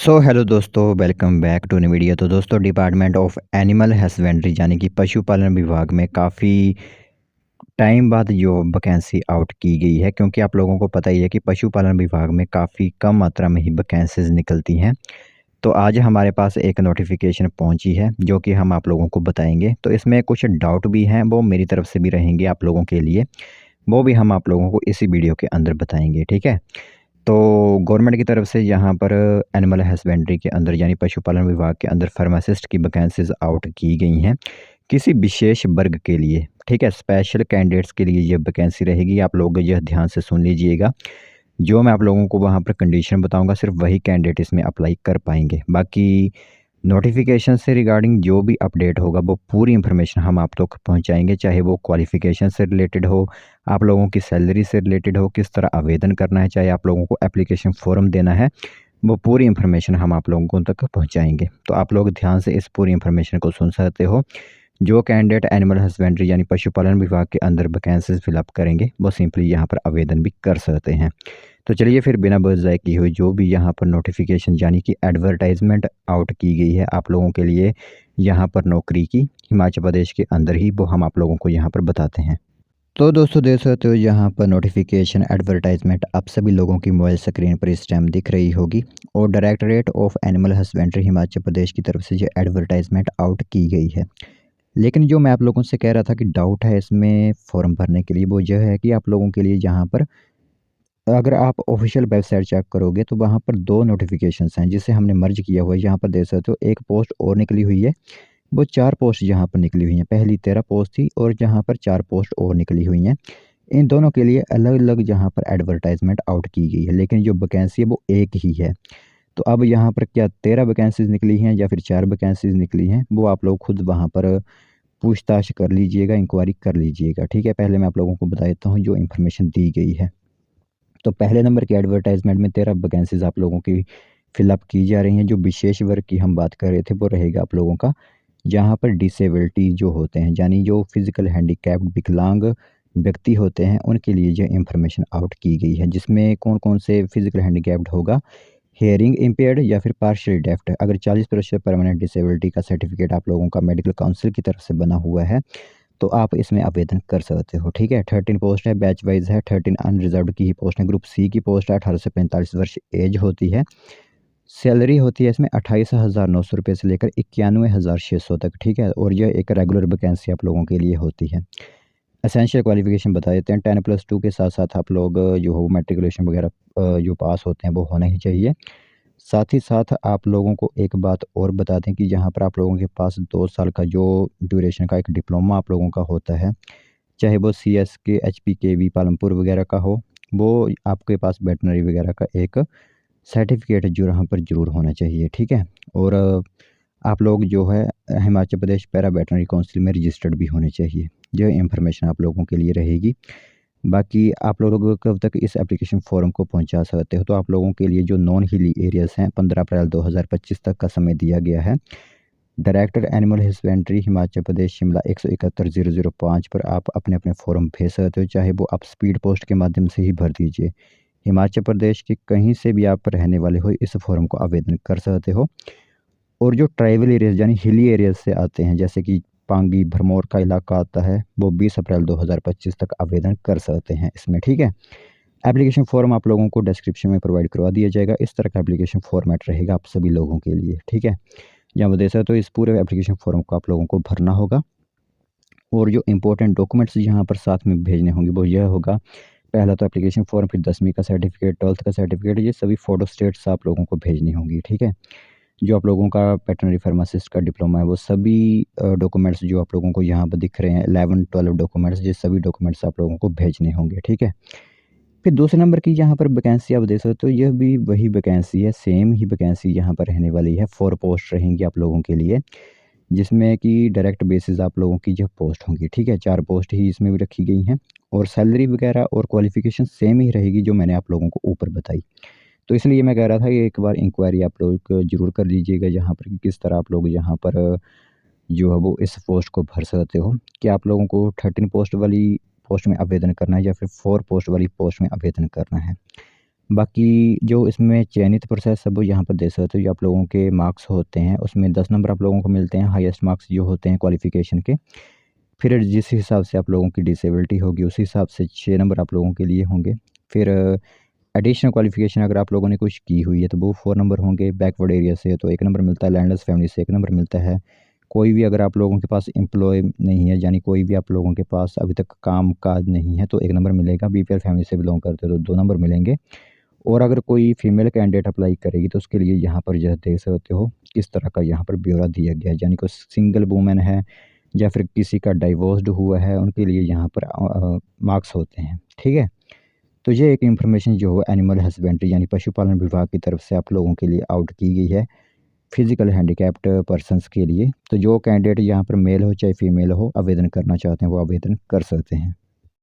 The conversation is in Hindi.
हेलो दोस्तों, welcome back to new video. तो दोस्तों, डिपार्टमेंट ऑफ एनिमल हस्बेंड्री यानी कि पशुपालन विभाग में काफ़ी टाइम बाद जो वैकेंसी आउट की गई है, क्योंकि आप लोगों को पता ही है कि पशुपालन विभाग में काफ़ी कम मात्रा में ही वैकेंसीज निकलती हैं। तो आज हमारे पास एक नोटिफिकेशन पहुंची है जो कि हम आप लोगों को बताएंगे। तो इसमें कुछ डाउट भी हैं, वो मेरी तरफ से भी रहेंगे आप लोगों के लिए, वो भी हम आप लोगों को इसी वीडियो के अंदर बताएंगे। ठीक है। तो गवर्नमेंट की तरफ से यहाँ पर एनिमल हस्बेंड्री के अंदर यानी पशुपालन विभाग के अंदर फार्मासिस्ट की वैकेंसीज आउट की गई हैं किसी विशेष वर्ग के लिए। ठीक है, स्पेशल कैंडिडेट्स के लिए ये वैकेंसी रहेगी। आप लोग यह ध्यान से सुन लीजिएगा। जो मैं आप लोगों को वहाँ पर कंडीशन बताऊंगा सिर्फ वही कैंडिडेट इसमें अप्लाई कर पाएंगे। बाकी नोटिफिकेशन से रिगार्डिंग जो भी अपडेट होगा वो पूरी इन्फॉर्मेशन हम आप तक पहुंचाएंगे, चाहे वो क्वालिफ़िकेशन से रिलेटेड हो, आप लोगों की सैलरी से रिलेटेड हो, किस तरह आवेदन करना है, चाहे आप लोगों को एप्लीकेशन फॉर्म देना है, वो पूरी इन्फॉर्मेशन हम आप लोगों तक पहुंचाएंगे। तो आप लोग ध्यान से इस पूरी इन्फॉर्मेशन को सुन सकते हो। जो कैंडिडेट एनिमल हस्बेंड्री यानी पशुपालन विभाग के अंदर वैकेंसीज फिलअप करेंगे वो सिंपली यहाँ पर आवेदन भी कर सकते हैं। तो चलिए फिर बिना बहस ज़ाय की हुई जो भी यहाँ पर नोटिफिकेशन यानी कि एडवर्टाइजमेंट आउट की गई है आप लोगों के लिए यहाँ पर नौकरी की हिमाचल प्रदेश के अंदर ही, वो हम आप लोगों को यहाँ पर बताते हैं। तो दोस्तों, देख सकते हो यहाँ पर नोटिफिकेशन एडवर्टाइजमेंट आप सभी लोगों की मोबाइल स्क्रीन पर इस टाइम दिख रही होगी, और directorate of animal husbandry Himachal Pradesh की तरफ से ये एडवर्टाइजमेंट आउट की गई है। लेकिन जो मैं आप लोगों से कह रहा था कि डाउट है इसमें फॉर्म भरने के लिए, वो यह है कि आप लोगों के लिए यहाँ पर अगर आप ऑफिशियल वेबसाइट चेक करोगे तो वहाँ पर दो नोटिफिकेशंस हैं जिसे हमने मर्ज किया हुआ है। यहाँ पर देख सकते हो एक पोस्ट और निकली हुई है, वो 4 पोस्ट यहाँ पर निकली हुई हैं। पहली 13 पोस्ट थी और यहाँ पर 4 पोस्ट और निकली हुई हैं। इन दोनों के लिए अलग-अलग यहाँ पर एडवर्टाइजमेंट आउट की गई है, लेकिन जो वैकेंसी है वो एक ही है। तो अब यहाँ पर क्या 13 वैकेंसीज़ निकली हैं या फिर 4 वैकेंसीज़ निकली हैं, वो आप लोग खुद वहाँ पर पूछताछ कर लीजिएगा, इंक्वायरी कर लीजिएगा। ठीक है, पहले मैं आप लोगों को बता देता हूँ जो इन्फॉर्मेशन दी गई है। तो पहले नंबर की एडवर्टाइजमेंट में 13 वैकेंसीज़ आप लोगों की फिलअप की जा रही हैं। जो विशेष वर्ग की हम बात कर रहे थे वो रहेगा आप लोगों का जहाँ पर डिसेबिलिटी जो होते हैं यानी जो फिजिकल हैंडीकैप्ड विकलांग व्यक्ति होते हैं उनके लिए ये इंफॉर्मेशन आउट की गई है। जिसमें कौन कौन से फिजिकल हैंडीकैप्ड होगा, हेयरिंग इम्पेयर्ड या फिर पार्शियल डेफ्ट। अगर 40% परमानेंट डिसेबिलिटी का सर्टिफिकेट आप लोगों का मेडिकल काउंसिल की तरफ से बना हुआ है तो आप इसमें आवेदन कर सकते हो। ठीक है, 13 पोस्ट है, बैच वाइज है। 13 अनरिजर्व्ड की ही पोस्ट है, ग्रुप सी की पोस्ट है। 18 से 45 वर्ष एज होती है। सैलरी होती है इसमें 28,900 रुपये से लेकर 91,600 तक। ठीक है, और यह एक रेगुलर वैकेंसी आप लोगों के लिए होती है। एसेंशियल क्वालिफिकेशन बता देते हैं, 10+2 के साथ साथ आप लोग जो हो मैट्रिकुलेशन वगैरह जो पास होते हैं वो होना ही चाहिए। साथ ही साथ आप लोगों को एक बात और बता दें कि यहाँ पर आप लोगों के पास 2 साल का जो ड्यूरेशन का एक डिप्लोमा आप लोगों का होता है, चाहे वो CSK, HPKV पालमपुर वगैरह का हो, वो आपके पास वेटनरी वगैरह का एक सर्टिफिकेट जो यहाँ पर ज़रूर होना चाहिए। ठीक है, और आप लोग जो है Himachal Pradesh para veterinary council में रजिस्टर्ड भी होने चाहिए। यह इंफॉर्मेशन आप लोगों के लिए रहेगी। बाकी आप लोग कब तक इस एप्लीकेशन फॉर्म को पहुंचा सकते हो, तो आप लोगों के लिए जो नॉन हिली एरियाज़ हैं 15 अप्रैल 2025 तक का समय दिया गया है। डायरेक्टर एनिमल हस्बेंड्री हिमाचल प्रदेश शिमला 171 005 पर आप अपने अपने फॉर्म भेज सकते हो, चाहे वो आप स्पीड पोस्ट के माध्यम से ही भर दीजिए। हिमाचल प्रदेश के कहीं से भी आप रहने वाले हो इस फॉर्म को आवेदन कर सकते हो। और जो ट्राइबल एरियाज़ यानी हिली एरियाज़ से आते हैं जैसे कि पांगी भरमौर का इलाका आता है, वो 20 अप्रैल 2025 तक आवेदन कर सकते हैं इसमें। ठीक है, एप्लीकेशन फॉर्म आप लोगों को डिस्क्रिप्शन में प्रोवाइड करवा दिया जाएगा। इस तरह का एप्लीकेशन फॉर्मेट रहेगा आप सभी लोगों के लिए। ठीक है, यहाँ पर देख सकते हो इस पूरे एप्लीकेशन फॉर्म को आप लोगों को भरना होगा, और जो इंपॉर्टेंट डॉक्यूमेंट्स यहाँ पर साथ में भेजने होंगे वो यह होगा, पहला तो एप्लीकेशन फॉर्म, फिर 10वीं का सर्टिफिकेट, 12th का सर्टिफिकेट, ये सभी फोटो स्टेट्स आप लोगों को भेजनी होंगी। ठीक है, जो आप लोगों का वेटरनरी फार्मासिस्ट का डिप्लोमा है वो सभी डॉक्यूमेंट्स जो आप लोगों को यहाँ पर दिख रहे हैं 11-12 डॉक्यूमेंट्स, ये सभी डॉक्यूमेंट्स आप लोगों को भेजने होंगे। ठीक है, फिर दूसरे नंबर की यहाँ पर वैकेंसी आप देख सकते हो, यह भी वही वैकेंसी है, सेम ही वैकेंसी यहाँ पर रहने वाली है। 4 पोस्ट रहेंगी आप लोगों के लिए, जिसमें कि डायरेक्ट बेसिस आप लोगों की यह पोस्ट होंगी। ठीक है, 4 पोस्ट ही इसमें भी रखी गई हैं, और सैलरी वगैरह और क्वालिफिकेशन सेम ही रहेगी जो मैंने आप लोगों को ऊपर बताई। तो इसलिए मैं कह रहा था कि एक बार इंक्वायरी आप लोग ज़रूर कर लीजिएगा यहाँ पर कि किस तरह आप लोग यहाँ पर जो है वो इस पोस्ट को भर सकते हो। कि आप लोगों को 13 पोस्ट वाली पोस्ट में आवेदन करना है या फिर 4 पोस्ट वाली पोस्ट में आवेदन करना है। बाकी जो इसमें चयनित प्रोसेस है वो यहाँ पर दे सकते हो। जो आप लोगों के मार्क्स होते हैं उसमें 10 नंबर आप लोगों को मिलते हैं, हाईएस्ट मार्क्स जो होते हैं क्वालिफ़िकेशन के। फिर जिस हिसाब से आप लोगों की डिसेबिलिटी होगी उस हिसाब से 6 नंबर आप लोगों के लिए होंगे। फिर एडिशनल क्वालिफ़िकेशन अगर आप लोगों ने कुछ की हुई है तो वो 4 नंबर होंगे। बैकवर्ड एरिया से तो 1 नंबर मिलता है, लैंडलेस फैमिली से 1 नंबर मिलता है। कोई भी अगर आप लोगों के पास एम्प्लॉय नहीं है, यानी कोई भी आप लोगों के पास अभी तक काम-काज नहीं है, तो 1 नंबर मिलेगा। बीपीएल फैमिली से बिलॉन्ग करते हो तो 2 नंबर मिलेंगे। और अगर कोई फीमेल कैंडिडेट अप्लाई करेगी तो उसके लिए यहाँ पर जो है देख सकते हो किस तरह का यहाँ पर ब्यौरा दिया गया है। यानी कोई सिंगल वूमेन है या फिर किसी का डाइवोर्स्ड हुआ है, उनके लिए यहाँ पर मार्क्स होते हैं। ठीक है? तो ये एक इन्फॉर्मेशन जो है एनिमल हस्बेंड्री यानी पशुपालन विभाग की तरफ से आप लोगों के लिए आउट की गई है, फिजिकल हैंडीकैप्ड पर्सन्स के लिए। तो जो कैंडिडेट यहाँ पर मेल हो चाहे फीमेल हो, आवेदन करना चाहते हैं वो आवेदन कर सकते हैं।